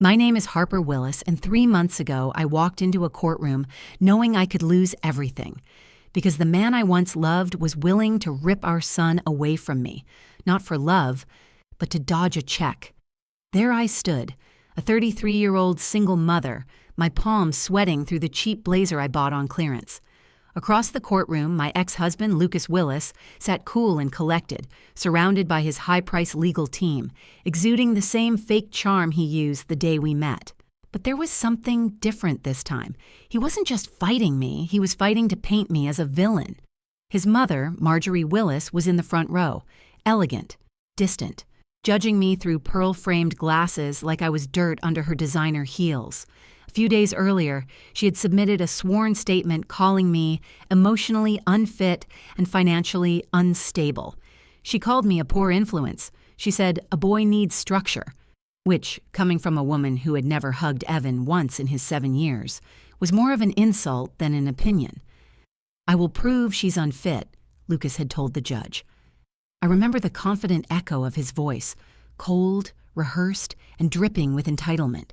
My name is Harper Willis, and 3 months ago I walked into a courtroom knowing I could lose everything because the man I once loved was willing to rip our son away from me, not for love, but to dodge a check. There I stood, a 33-year-old single mother, my palms sweating through the cheap blazer I bought on clearance. Across the courtroom, my ex-husband, Lucas Willis, sat cool and collected, surrounded by his high-priced legal team, exuding the same fake charm he used the day we met. But there was something different this time. He wasn't just fighting me, he was fighting to paint me as a villain. His mother, Marjorie Willis, was in the front row, elegant, distant, judging me through pearl-framed glasses like I was dirt under her designer heels. A few days earlier, she had submitted a sworn statement calling me emotionally unfit and financially unstable. She called me a poor influence. She said a boy needs structure, which, coming from a woman who had never hugged Evan once in his 7 years, was more of an insult than an opinion. "I will prove she's unfit," Lucas had told the judge. I remember the confident echo of his voice, cold, rehearsed, and dripping with entitlement.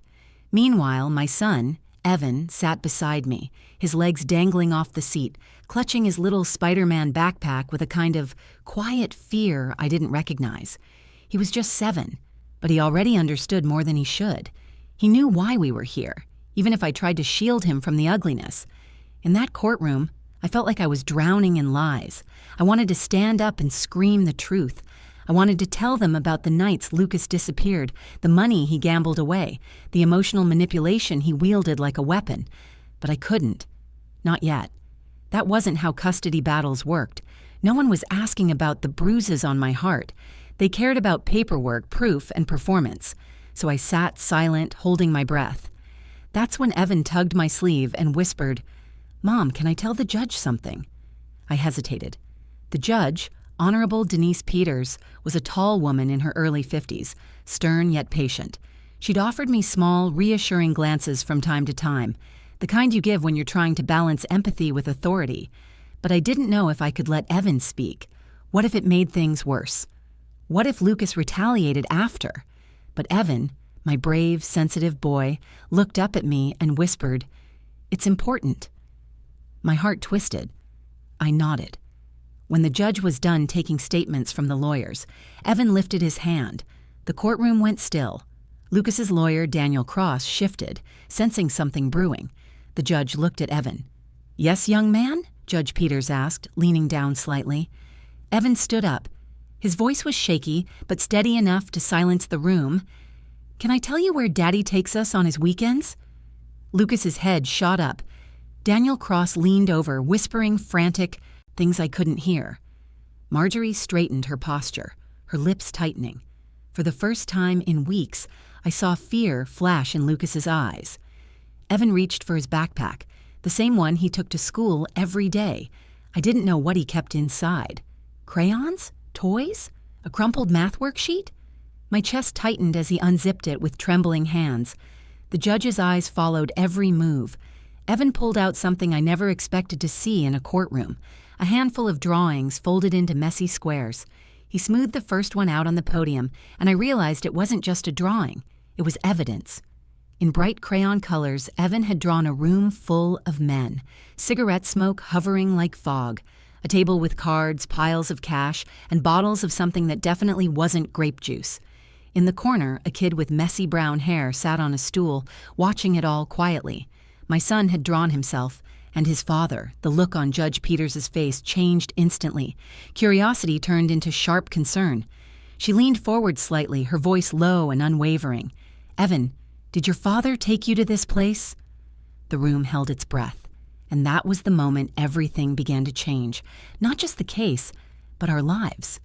Meanwhile, my son, Evan, sat beside me, his legs dangling off the seat, clutching his little Spider-Man backpack with a kind of quiet fear I didn't recognize. He was just 7, but he already understood more than he should. He knew why we were here, even if I tried to shield him from the ugliness. In that courtroom, I felt like I was drowning in lies. I wanted to stand up and scream the truth. I wanted to tell them about the nights Lucas disappeared, the money he gambled away, the emotional manipulation he wielded like a weapon. But I couldn't. Not yet. That wasn't how custody battles worked. No one was asking about the bruises on my heart. They cared about paperwork, proof, and performance. So I sat silent, holding my breath. That's when Evan tugged my sleeve and whispered, "Mom, can I tell the judge something?" I hesitated. The judge, Honorable Denise Peters, was a tall woman in her early 50s, stern yet patient. She'd offered me small, reassuring glances from time to time, the kind you give when you're trying to balance empathy with authority. But I didn't know if I could let Evan speak. What if it made things worse? What if Lucas retaliated after? But Evan, my brave, sensitive boy, looked up at me and whispered, "It's important." My heart twisted. I nodded. When the judge was done taking statements from the lawyers, Evan lifted his hand. The courtroom went still. Lucas's lawyer, Daniel Cross, shifted, sensing something brewing. The judge looked at Evan. "Yes, young man?" Judge Peters asked, leaning down slightly. Evan stood up. His voice was shaky, but steady enough to silence the room. "Can I tell you where Daddy takes us on his weekends?" Lucas's head shot up. Daniel Cross leaned over, whispering frantic things I couldn't hear. Marjorie straightened her posture, her lips tightening. For the first time in weeks, I saw fear flash in Lucas's eyes. Evan reached for his backpack, the same one he took to school every day. I didn't know what he kept inside. Crayons? Toys? A crumpled math worksheet? My chest tightened as he unzipped it with trembling hands. The judge's eyes followed every move. Evan pulled out something I never expected to see in a courtroom, a handful of drawings folded into messy squares. He smoothed the first one out on the podium, and I realized it wasn't just a drawing. It was evidence. In bright crayon colors, Evan had drawn a room full of men, cigarette smoke hovering like fog, a table with cards, piles of cash, and bottles of something that definitely wasn't grape juice. In the corner, a kid with messy brown hair sat on a stool, watching it all quietly. My son had drawn himself, and his father. The look on Judge Peters' face changed instantly. Curiosity turned into sharp concern. She leaned forward slightly, her voice low and unwavering. "Evan, did your father take you to this place?" The room held its breath, and that was the moment everything began to change. Not just the case, but our lives.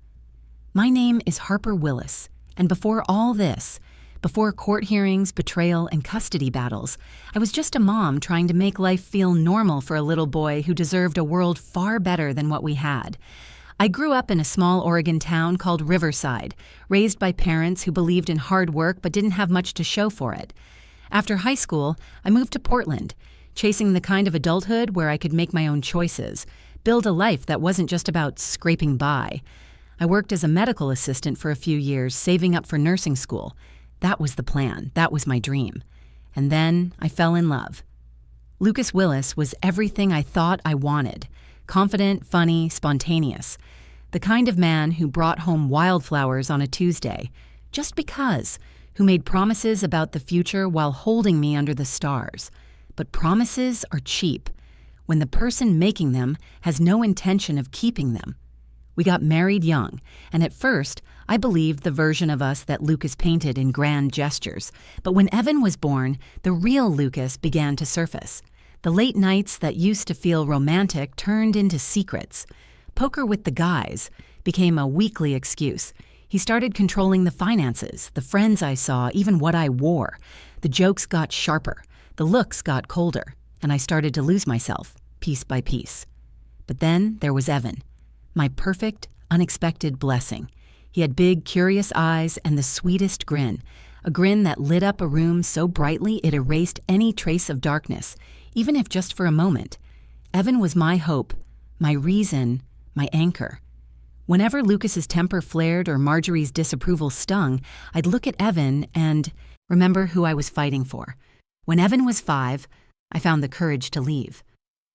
My name is Harper Willis, and before all this, before court hearings, betrayal, and custody battles, I was just a mom trying to make life feel normal for a little boy who deserved a world far better than what we had. I grew up in a small Oregon town called Riverside, raised by parents who believed in hard work but didn't have much to show for it. After high school, I moved to Portland, chasing the kind of adulthood where I could make my own choices, build a life that wasn't just about scraping by. I worked as a medical assistant for a few years, saving up for nursing school. That was the plan. That was my dream. And then I fell in love. Lucas Willis was everything I thought I wanted. Confident, funny, spontaneous. The kind of man who brought home wildflowers on a Tuesday, just because, who made promises about the future while holding me under the stars. But promises are cheap when the person making them has no intention of keeping them. We got married young, and at first, I believed the version of us that Lucas painted in grand gestures. But when Evan was born, the real Lucas began to surface. The late nights that used to feel romantic turned into secrets. Poker with the guys became a weekly excuse. He started controlling the finances, the friends I saw, even what I wore. The jokes got sharper, the looks got colder, and I started to lose myself, piece by piece. But then there was Evan, my perfect, unexpected blessing. He had big, curious eyes and the sweetest grin, a grin that lit up a room so brightly it erased any trace of darkness, even if just for a moment. Evan was my hope, my reason, my anchor. Whenever Lucas's temper flared or Marjorie's disapproval stung, I'd look at Evan and remember who I was fighting for. When Evan was 5, I found the courage to leave.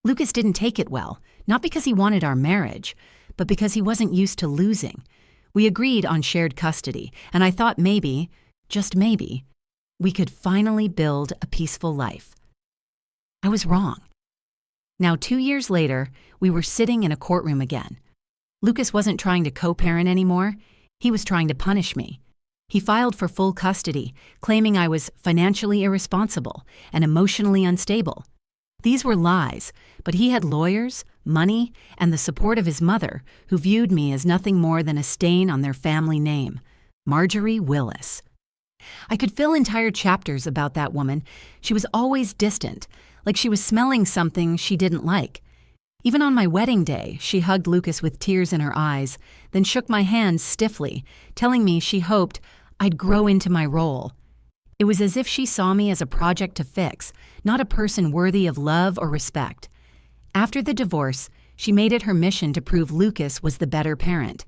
Lucas didn't take it well, not because he wanted our marriage, but because he wasn't used to losing. We agreed on shared custody, and I thought maybe, just maybe, we could finally build a peaceful life. I was wrong. Now, 2 years later, we were sitting in a courtroom again. Lucas wasn't trying to co-parent anymore. He was trying to punish me. He filed for full custody, claiming I was financially irresponsible and emotionally unstable. These were lies, but he had lawyers, money, and the support of his mother, who viewed me as nothing more than a stain on their family name, Marjorie Willis. I could fill entire chapters about that woman. She was always distant, like she was smelling something she didn't like. Even on my wedding day, she hugged Lucas with tears in her eyes, then shook my hand stiffly, telling me she hoped I'd grow into my role. It was as if she saw me as a project to fix, not a person worthy of love or respect. After the divorce, she made it her mission to prove Lucas was the better parent.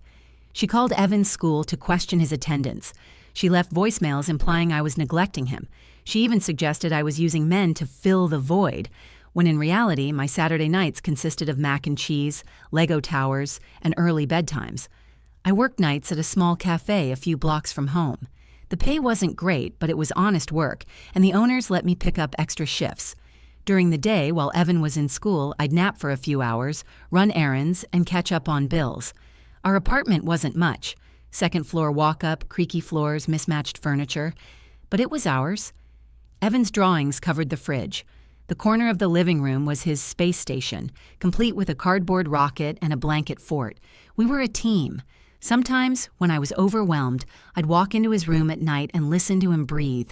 She called Evan's school to question his attendance. She left voicemails implying I was neglecting him. She even suggested I was using men to fill the void, when in reality, my Saturday nights consisted of mac and cheese, Lego towers, and early bedtimes. I worked nights at a small cafe a few blocks from home. The pay wasn't great, but it was honest work, and the owners let me pick up extra shifts. During the day, while Evan was in school, I'd nap for a few hours, run errands, and catch up on bills. Our apartment wasn't much. Second floor walk-up, creaky floors, mismatched furniture. But it was ours. Evan's drawings covered the fridge. The corner of the living room was his space station, complete with a cardboard rocket and a blanket fort. We were a team. Sometimes, when I was overwhelmed, I'd walk into his room at night and listen to him breathe.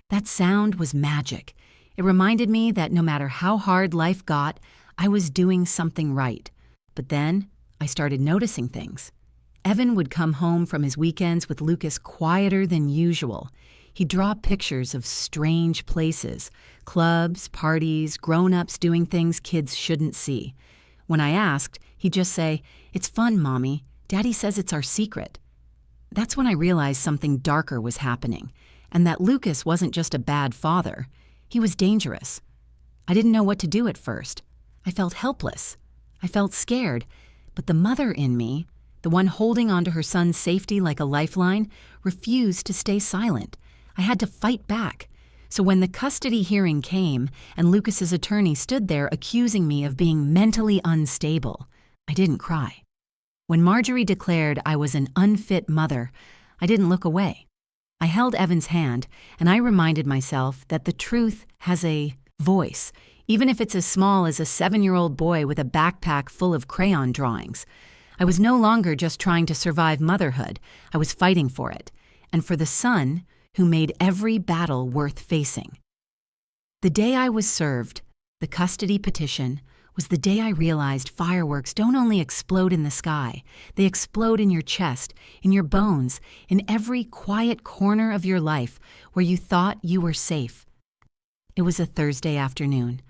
That sound was magic. It reminded me that no matter how hard life got, I was doing something right. But then, I started noticing things. Evan would come home from his weekends with Lucas quieter than usual. He'd draw pictures of strange places, clubs, parties, grown-ups doing things kids shouldn't see. When I asked, he'd just say, "It's fun, Mommy. Daddy says it's our secret." That's when I realized something darker was happening, and that Lucas wasn't just a bad father. He was dangerous. I didn't know what to do at first. I felt helpless. I felt scared. But the mother in me, the one holding onto her son's safety like a lifeline, refused to stay silent. I had to fight back. So when the custody hearing came and Lucas's attorney stood there accusing me of being mentally unstable, I didn't cry. When Marjorie declared I was an unfit mother, I didn't look away. I held Evan's hand, and I reminded myself that the truth has a voice, even if it's as small as a 7-year-old boy with a backpack full of crayon drawings. I was no longer just trying to survive motherhood. I was fighting for it, and for the son who made every battle worth facing. The day I was served, the custody petition, was the day I realized fireworks don't only explode in the sky, they explode in your chest, in your bones, in every quiet corner of your life where you thought you were safe. It was a Thursday afternoon.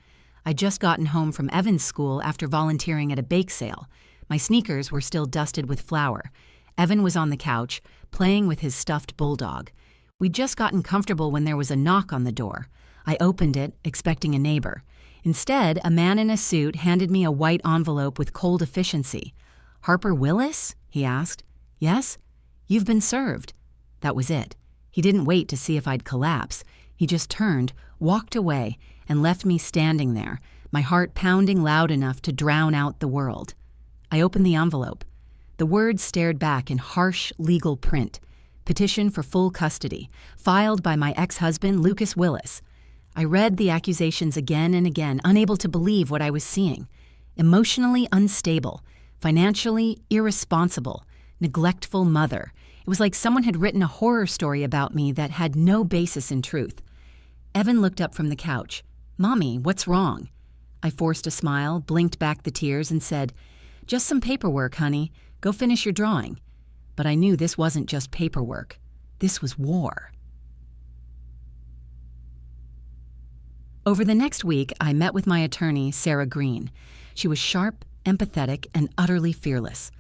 I'd just gotten home from Evan's school after volunteering at a bake sale. My sneakers were still dusted with flour. Evan was on the couch, playing with his stuffed bulldog. We'd just gotten comfortable when there was a knock on the door. I opened it, expecting a neighbor. Instead, a man in a suit handed me a white envelope with cold efficiency. "Harper Willis?" he asked. "Yes?" "You've been served." That was it. He didn't wait to see if I'd collapse. He just turned, walked away, and left me standing there, my heart pounding loud enough to drown out the world. I opened the envelope. The words stared back in harsh legal print. Petition for full custody, filed by my ex-husband, Lucas Willis. I read the accusations again and again, unable to believe what I was seeing. Emotionally unstable, financially irresponsible, neglectful mother. It was like someone had written a horror story about me that had no basis in truth. Evan looked up from the couch. "Mommy, what's wrong?" I forced a smile, blinked back the tears, and said, "Just some paperwork, honey. Go finish your drawing." But I knew this wasn't just paperwork. This was war. Over the next week, I met with my attorney, Sarah Green. She was sharp, empathetic, and utterly fearless.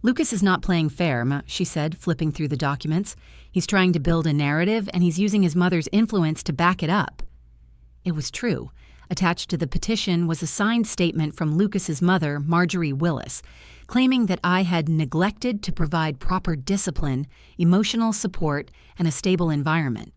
"Lucas is not playing fair," she said, flipping through the documents. "He's trying to build a narrative, and he's using his mother's influence to back it up." It was true. Attached to the petition was a signed statement from Lucas's mother, Marjorie Willis, claiming that I had neglected to provide proper discipline, emotional support, and a stable environment.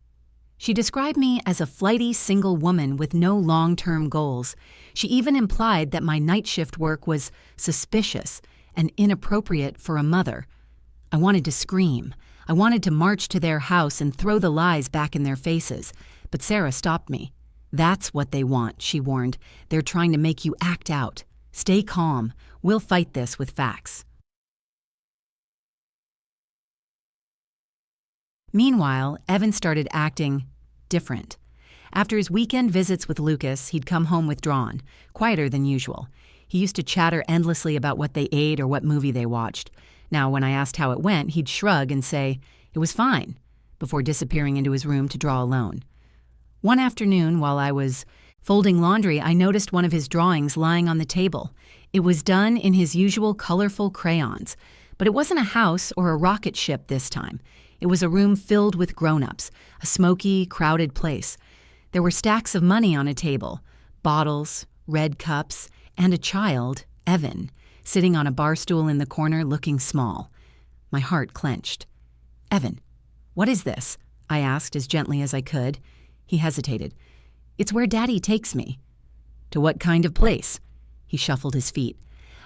She described me as a flighty single woman with no long-term goals. She even implied that my night shift work was suspicious and inappropriate for a mother. I wanted to scream. I wanted to march to their house and throw the lies back in their faces, but Sarah stopped me. "That's what they want," she warned. "They're trying to make you act out. Stay calm. We'll fight this with facts." Meanwhile, Evan started acting different. After his weekend visits with Lucas, he'd come home withdrawn, quieter than usual. He used to chatter endlessly about what they ate or what movie they watched. Now, when I asked how it went, he'd shrug and say, "It was fine," before disappearing into his room to draw alone. One afternoon, while I was folding laundry, I noticed one of his drawings lying on the table. It was done in his usual colorful crayons, but it wasn't a house or a rocket ship this time. It was a room filled with grown-ups, a smoky, crowded place. There were stacks of money on a table, bottles, red cups, and a child, Evan, sitting on a bar stool in the corner looking small. My heart clenched. "Evan, what is this?" I asked as gently as I could. He hesitated. "It's where Daddy takes me." "To what kind of place?" He shuffled his feet.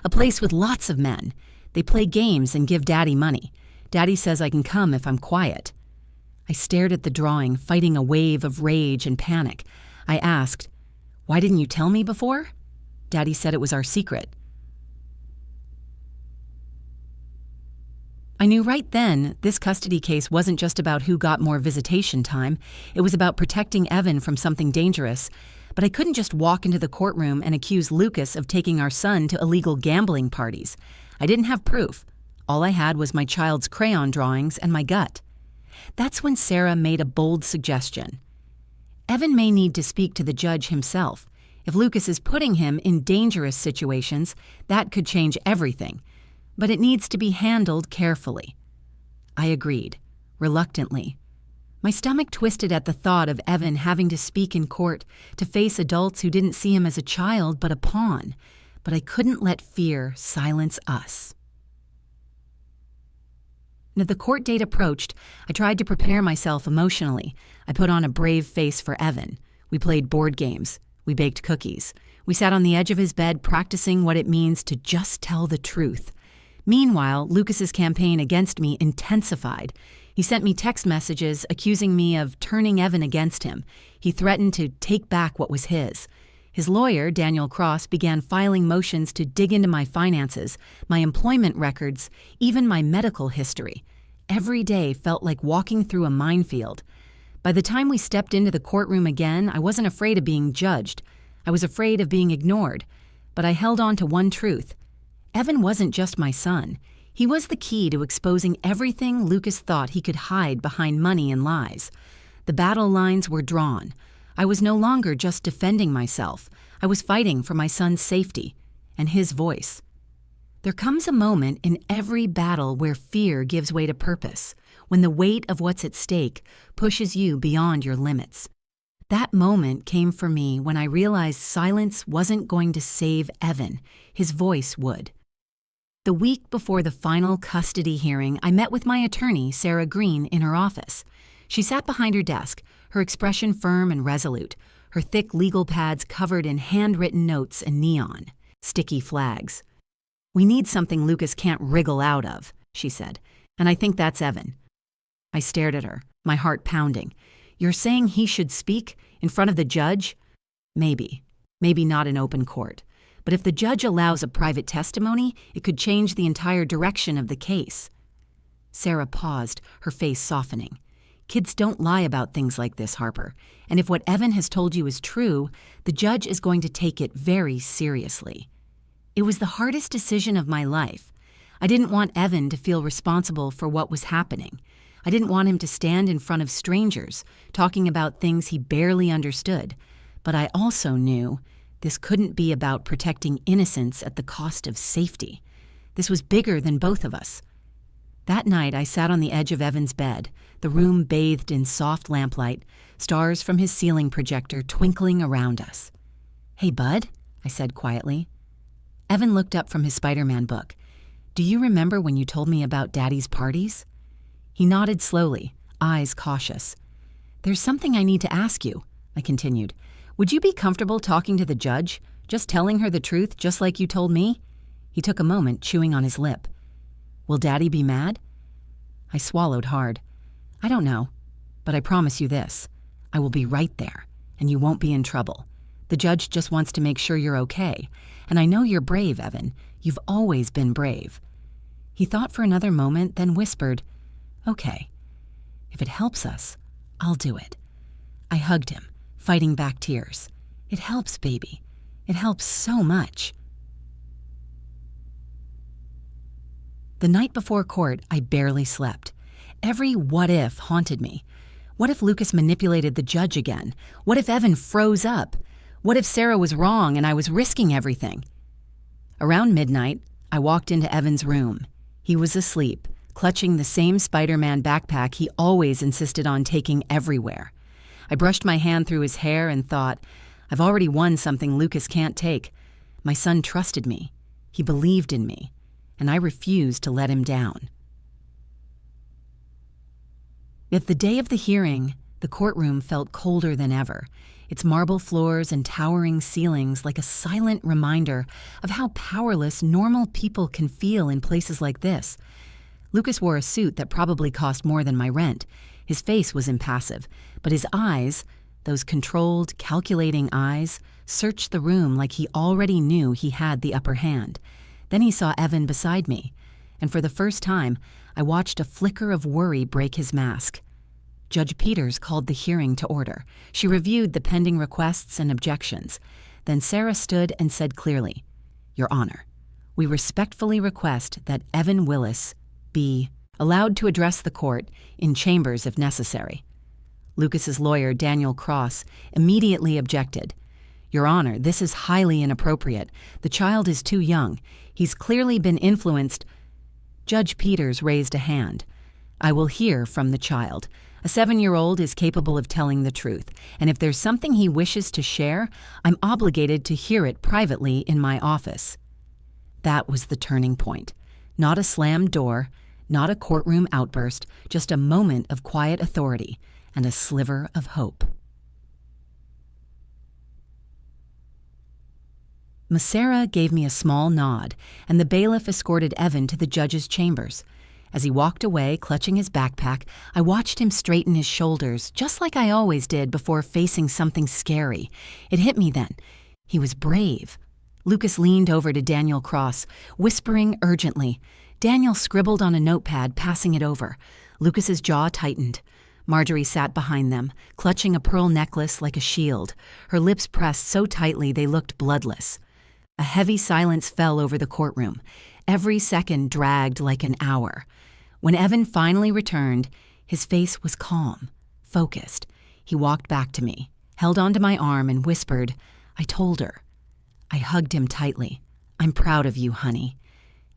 "A place with lots of men. They play games and give Daddy money. Daddy says I can come if I'm quiet." I stared at the drawing, fighting a wave of rage and panic. I asked, "Why didn't you tell me before?" Daddy said it was our secret. I knew right then this custody case wasn't just about who got more visitation time. It was about protecting Evan from something dangerous. But I couldn't just walk into the courtroom and accuse Lucas of taking our son to illegal gambling parties. I didn't have proof. All I had was my child's crayon drawings and my gut. That's when Sarah made a bold suggestion. Evan may need to speak to the judge himself. If Lucas is putting him in dangerous situations, that could change everything. But it needs to be handled carefully. I agreed, reluctantly. My stomach twisted at the thought of Evan having to speak in court, to face adults who didn't see him as a child but a pawn. But I couldn't let fear silence us. As the court date approached, I tried to prepare myself emotionally. I put on a brave face for Evan. We played board games. We baked cookies. We sat on the edge of his bed practicing what it means to just tell the truth. Meanwhile, Lucas's campaign against me intensified. He sent me text messages accusing me of turning Evan against him. He threatened to take back what was his. His lawyer, Daniel Cross, began filing motions to dig into my finances, my employment records, even my medical history. Every day felt like walking through a minefield. By the time we stepped into the courtroom again, I wasn't afraid of being judged. I was afraid of being ignored. But I held on to one truth. Evan wasn't just my son. He was the key to exposing everything Lucas thought he could hide behind money and lies. The battle lines were drawn. I was no longer just defending myself. I was fighting for my son's safety and his voice. There comes a moment in every battle where fear gives way to purpose, when the weight of what's at stake pushes you beyond your limits. That moment came for me when I realized silence wasn't going to save Evan. His voice would. The week before the final custody hearing, I met with my attorney, Sarah Green, in her office. She sat behind her desk, her expression firm and resolute, her thick legal pads covered in handwritten notes and neon, sticky flags. "We need something Lucas can't wriggle out of," she said, "and I think that's Evan." I stared at her, my heart pounding. "You're saying he should speak in front of the judge?" Maybe not in open court. But if the judge allows a private testimony, it could change the entire direction of the case. Sarah paused, her face softening. "Kids don't lie about things like this, Harper. And if what Evan has told you is true, the judge is going to take it very seriously." It was the hardest decision of my life. I didn't want Evan to feel responsible for what was happening. I didn't want him to stand in front of strangers, talking about things he barely understood. But I also knew this couldn't be about protecting innocence at the cost of safety. This was bigger than both of us. That night, I sat on the edge of Evan's bed, the room bathed in soft lamplight, stars from his ceiling projector twinkling around us. "Hey, bud," I said quietly. Evan looked up from his Spider-Man book. "Do you remember when you told me about Daddy's parties?" He nodded slowly, eyes cautious. "There's something I need to ask you," I continued. "Would you be comfortable talking to the judge, just telling her the truth just like you told me?" He took a moment, chewing on his lip. "Will Daddy be mad?" I swallowed hard. "I don't know, but I promise you this. I will be right there, and you won't be in trouble. The judge just wants to make sure you're okay. And I know you're brave, Evan. You've always been brave." He thought for another moment, then whispered, "Okay. If it helps us, I'll do it." I hugged him, fighting back tears. "It helps, baby. It helps so much." The night before court, I barely slept. Every what if haunted me. What if Lucas manipulated the judge again? What if Evan froze up? What if Sarah was wrong and I was risking everything? Around midnight, I walked into Evan's room. He was asleep, clutching the same Spider-Man backpack he always insisted on taking everywhere. I brushed my hand through his hair and thought, I've already won something Lucas can't take. My son trusted me. He believed in me, and I refused to let him down. Yet the day of the hearing, the courtroom felt colder than ever, its marble floors and towering ceilings like a silent reminder of how powerless normal people can feel in places like this. Lucas wore a suit that probably cost more than my rent. His face was impassive, but his eyes, those controlled, calculating eyes, searched the room like he already knew he had the upper hand. Then he saw Evan beside me, and for the first time, I watched a flicker of worry break his mask. Judge Peters called the hearing to order. She reviewed the pending requests and objections. Then Sarah stood and said clearly, "Your Honor, we respectfully request that Evan Willis be allowed to address the court in chambers if necessary." Lucas's lawyer, Daniel Cross, immediately objected. "Your Honor, this is highly inappropriate. The child is too young. He's clearly been influenced." Judge Peters raised a hand. "I will hear from the child. A 7-year-old is capable of telling the truth, and if there's something he wishes to share, I'm obligated to hear it privately in my office." That was the turning point. Not a slammed door, not a courtroom outburst, just a moment of quiet authority and a sliver of hope. Sarah gave me a small nod, and the bailiff escorted Evan to the judge's chambers. As he walked away, clutching his backpack, I watched him straighten his shoulders, just like I always did before facing something scary. It hit me then. He was brave. Lucas leaned over to Daniel Cross, whispering urgently. Daniel scribbled on a notepad, passing it over. Lucas's jaw tightened. Marjorie sat behind them, clutching a pearl necklace like a shield, her lips pressed so tightly they looked bloodless. A heavy silence fell over the courtroom. Every second dragged like an hour. When Evan finally returned, his face was calm, focused. He walked back to me, held onto my arm, and whispered, "I told her." I hugged him tightly. "I'm proud of you, honey."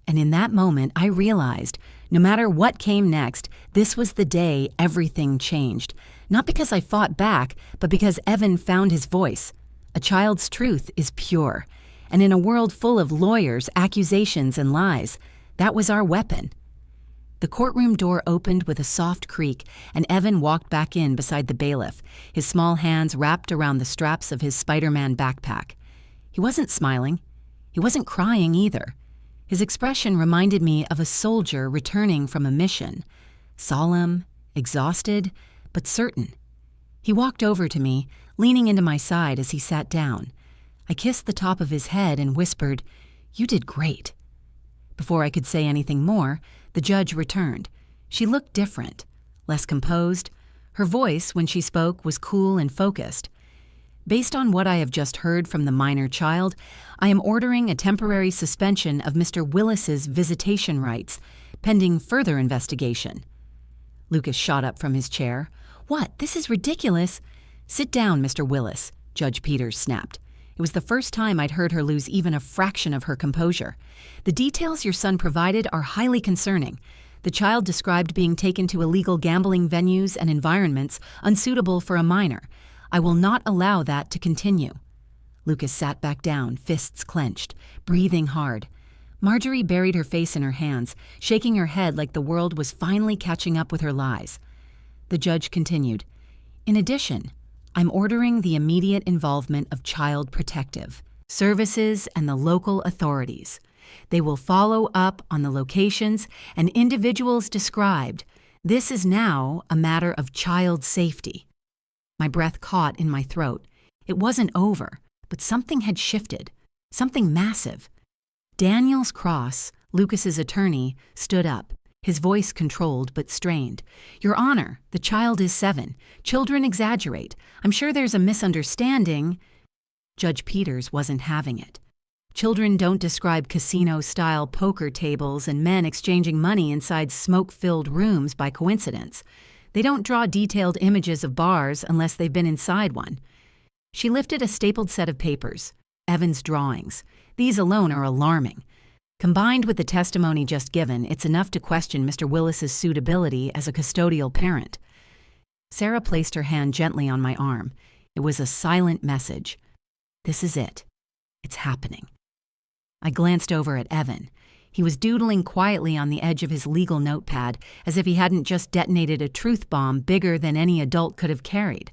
And in that moment, I realized, no matter what came next, this was the day everything changed. Not because I fought back, but because Evan found his voice. A child's truth is pure. And in a world full of lawyers, accusations, and lies, that was our weapon. The courtroom door opened with a soft creak, and Evan walked back in beside the bailiff, his small hands wrapped around the straps of his Spider-Man backpack. He wasn't smiling. He wasn't crying either. His expression reminded me of a soldier returning from a mission, solemn, exhausted, but certain. He walked over to me, leaning into my side as he sat down. I kissed the top of his head and whispered, "You did great." Before I could say anything more, the judge returned. She looked different, less composed. Her voice, when she spoke, was cool and focused. Based on what I have just heard from the minor child, I am ordering a temporary suspension of Mr. Willis's visitation rights, pending further investigation. Lucas shot up from his chair. "What? This is ridiculous." "Sit down, Mr. Willis," Judge Peters snapped. It was the first time I'd heard her lose even a fraction of her composure. "The details your son provided are highly concerning. The child described being taken to illegal gambling venues and environments unsuitable for a minor. I will not allow that to continue." Lucas sat back down, fists clenched, breathing hard. Marjorie buried her face in her hands, shaking her head like the world was finally catching up with her lies. The judge continued, "In addition, I'm ordering the immediate involvement of Child Protective Services and the local authorities. They will follow up on the locations and individuals described. This is now a matter of child safety." My breath caught in my throat. It wasn't over, but something had shifted, something massive. Daniels Cross, Lucas's attorney, stood up, his voice controlled but strained. "Your Honor, the child is 7. Children exaggerate. I'm sure there's a misunderstanding." Judge Peters wasn't having it. Children don't describe casino-style poker tables and men exchanging money inside smoke-filled rooms by coincidence. They don't draw detailed images of bars unless they've been inside one. She lifted a stapled set of papers, Evan's drawings. These alone are alarming. Combined with the testimony just given, it's enough to question Mr. Willis's suitability as a custodial parent. Sarah placed her hand gently on my arm. It was a silent message. This is it. It's happening. I glanced over at Evan. He was doodling quietly on the edge of his legal notepad, as if he hadn't just detonated a truth bomb bigger than any adult could have carried.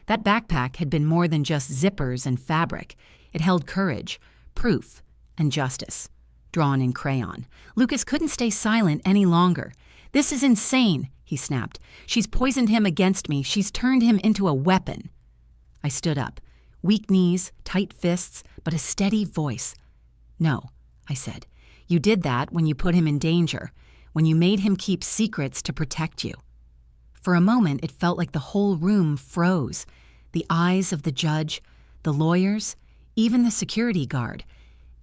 That backpack had been more than just zippers and fabric. It held courage, proof, and justice, drawn in crayon. Lucas couldn't stay silent any longer. "This is insane," he snapped. "She's poisoned him against me. She's turned him into a weapon." I stood up, weak knees, tight fists, but a steady voice. "No," I said. "You did that when you put him in danger, when you made him keep secrets to protect you." For a moment, it felt like the whole room froze. The eyes of the judge, the lawyers, even the security guard.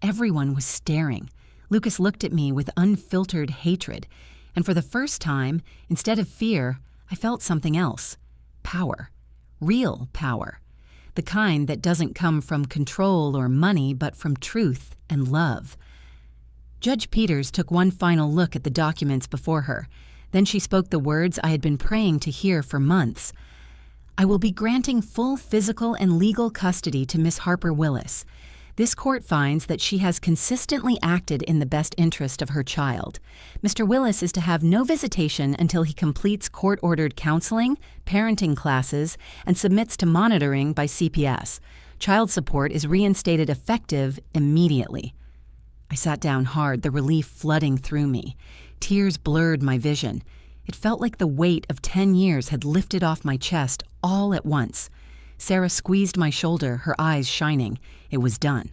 Everyone was staring. Lucas looked at me with unfiltered hatred, and for the first time, instead of fear, I felt something else. Power. Real power. The kind that doesn't come from control or money, but from truth and love. Judge Peters took one final look at the documents before her. Then she spoke the words I had been praying to hear for months. "I will be granting full physical and legal custody to Miss Harper Willis. This court finds that she has consistently acted in the best interest of her child. Mr. Willis is to have no visitation until he completes court-ordered counseling, parenting classes, and submits to monitoring by CPS. Child support is reinstated effective immediately." I sat down hard, the relief flooding through me. Tears blurred my vision. It felt like the weight of 10 years had lifted off my chest all at once. Sarah squeezed my shoulder, her eyes shining. It was done.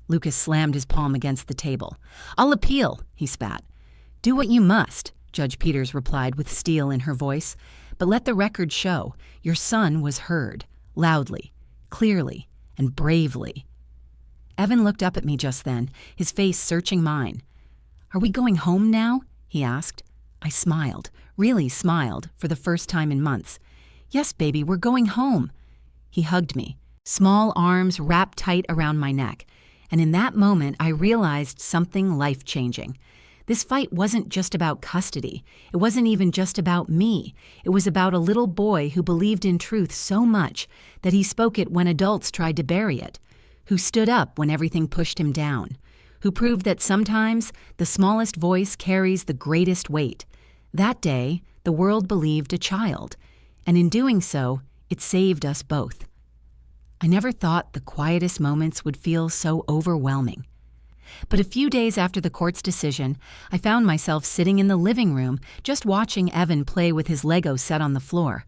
Lucas slammed his palm against the table. "I'll appeal," he spat. "Do what you must," Judge Peters replied with steel in her voice. "But let the record show your son was heard, loudly, clearly, and bravely." Evan looked up at me just then, his face searching mine. "Are we going home now?" he asked. I smiled, really smiled, for the first time in months. "Yes, baby, we're going home." He hugged me, small arms wrapped tight around my neck, And in that moment, I realized something life-changing. This fight wasn't just about custody. It wasn't even just about me. It was about a little boy who believed in truth so much that he spoke it when adults tried to bury it, who stood up when everything pushed him down, who proved that sometimes the smallest voice carries the greatest weight. That day, the world believed a child, and in doing so, it saved us both. I never thought the quietest moments would feel so overwhelming. But a few days after the court's decision, I found myself sitting in the living room just watching Evan play with his Lego set on the floor.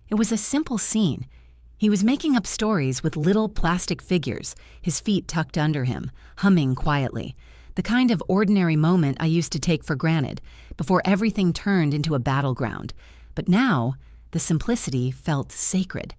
It was a simple scene. He was making up stories with little plastic figures, his feet tucked under him, humming quietly. The kind of ordinary moment I used to take for granted, before everything turned into a battleground. But now, the simplicity felt sacred.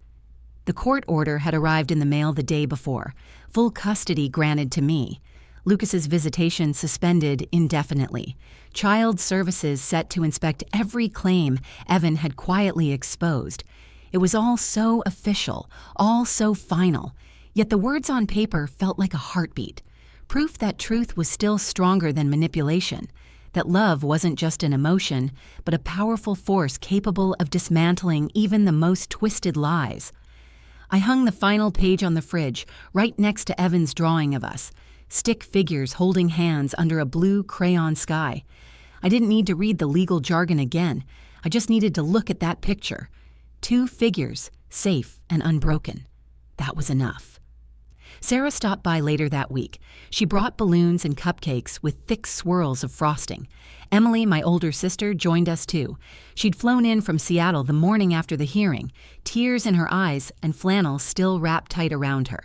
The court order had arrived in the mail the day before, full custody granted to me. Lucas's visitation suspended indefinitely. Child services set to inspect every claim Evan had quietly exposed. It was all so official, all so final, yet the words on paper felt like a heartbeat. Proof that truth was still stronger than manipulation, that love wasn't just an emotion, but a powerful force capable of dismantling even the most twisted lies. I hung the final page on the fridge, right next to Evan's drawing of us, stick figures holding hands under a blue crayon sky. I didn't need to read the legal jargon again. I just needed to look at that picture. 2 figures, safe and unbroken. That was enough. Sarah stopped by later that week. She brought balloons and cupcakes with thick swirls of frosting. Emily, my older sister, joined us too. She'd flown in from Seattle the morning after the hearing, tears in her eyes and flannel still wrapped tight around her.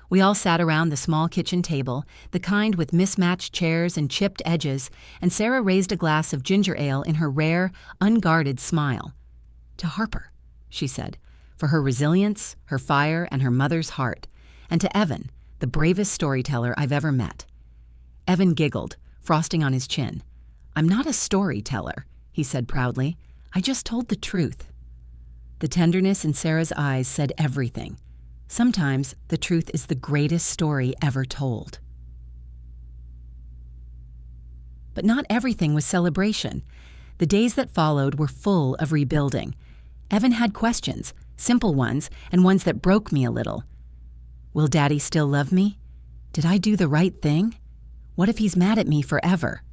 We all sat around the small kitchen table, the kind with mismatched chairs and chipped edges, and Sarah raised a glass of ginger ale in her rare, unguarded smile. "To Harper," she said, "for her resilience, her fire, and her mother's heart. And to Evan, the bravest storyteller I've ever met." Evan giggled, frosting on his chin. "I'm not a storyteller," he said proudly. "I just told the truth." The tenderness in Sarah's eyes said everything. Sometimes the truth is the greatest story ever told. But not everything was celebration. The days that followed were full of rebuilding. Evan had questions, simple ones, and ones that broke me a little. Will Daddy still love me? Did I do the right thing? What if he's mad at me forever?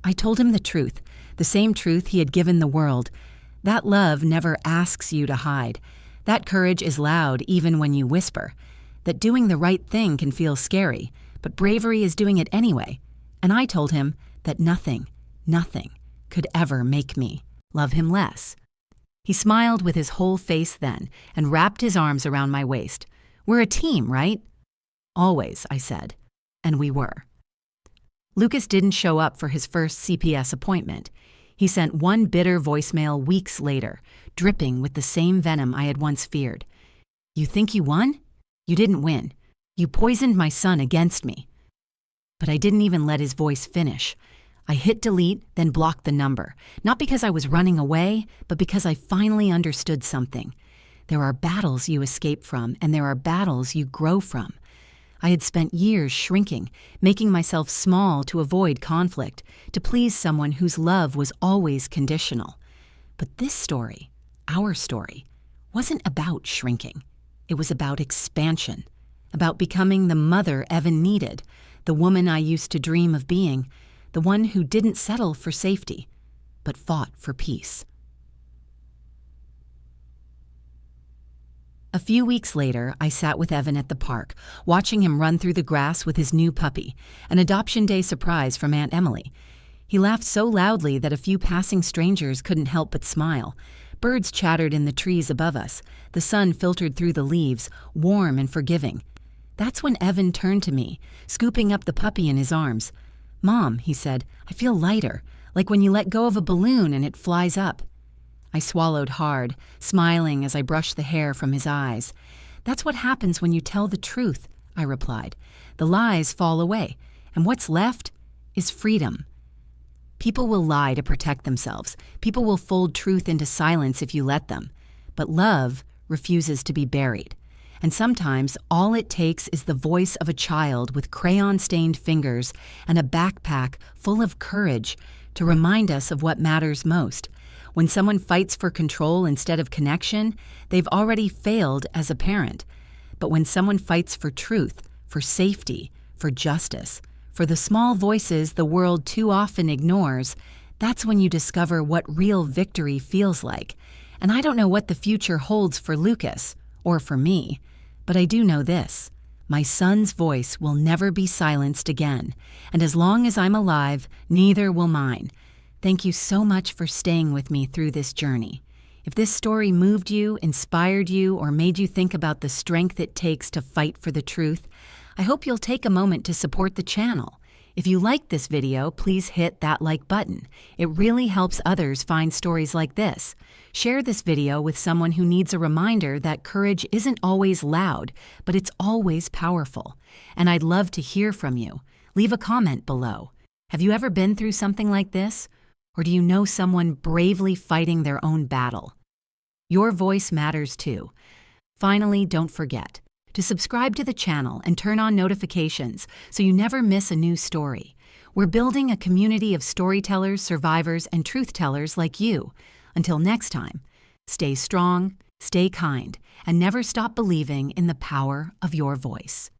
I told him the truth, the same truth he had given the world. That love never asks you to hide. That courage is loud even when you whisper. That doing the right thing can feel scary, but bravery is doing it anyway. And I told him that nothing could ever make me love him less. He smiled with his whole face then and wrapped his arms around my waist. "We're a team, right?" "Always," I said. And we were. Lucas didn't show up for his first CPS appointment. He sent one bitter voicemail weeks later, dripping with the same venom I had once feared. "You think you won? You didn't win. You poisoned my son against me." But I didn't even let his voice finish. I hit delete, then blocked the number, not because I was running away, but because I finally understood something. There are battles you escape from, and there are battles you grow from. I had spent years shrinking, making myself small to avoid conflict, to please someone whose love was always conditional. But this story, our story, wasn't about shrinking. It was about expansion, about becoming the mother Evan needed, the woman I used to dream of being, the one who didn't settle for safety, but fought for peace. A few weeks later, I sat with Evan at the park, watching him run through the grass with his new puppy, an adoption day surprise from Aunt Emily. He laughed so loudly that a few passing strangers couldn't help but smile. Birds chattered in the trees above us. The sun filtered through the leaves, warm and forgiving. That's when Evan turned to me, scooping up the puppy in his arms. "Mom," he said, "I feel lighter, like when you let go of a balloon and it flies up." I swallowed hard, smiling as I brushed the hair from his eyes. "That's what happens when you tell the truth," I replied. "The lies fall away, and what's left is freedom." People will lie to protect themselves. People will fold truth into silence if you let them. But love refuses to be buried. And sometimes all it takes is the voice of a child with crayon-stained fingers and a backpack full of courage to remind us of what matters most. When someone fights for control instead of connection, they've already failed as a parent. But when someone fights for truth, for safety, for justice, for the small voices the world too often ignores, that's when you discover what real victory feels like. And I don't know what the future holds for Lucas, or for me, but I do know this. My son's voice will never be silenced again, and as long as I'm alive, neither will mine. Thank you so much for staying with me through this journey. If this story moved you, inspired you, or made you think about the strength it takes to fight for the truth, I hope you'll take a moment to support the channel. If you liked this video, please hit that like button. It really helps others find stories like this. Share this video with someone who needs a reminder that courage isn't always loud, but it's always powerful. And I'd love to hear from you. Leave a comment below. Have you ever been through something like this? Or do you know someone bravely fighting their own battle? Your voice matters too. Finally, don't forget to subscribe to the channel and turn on notifications so you never miss a new story. We're building a community of storytellers, survivors, and truth-tellers like you. Until next time, stay strong, stay kind, and never stop believing in the power of your voice.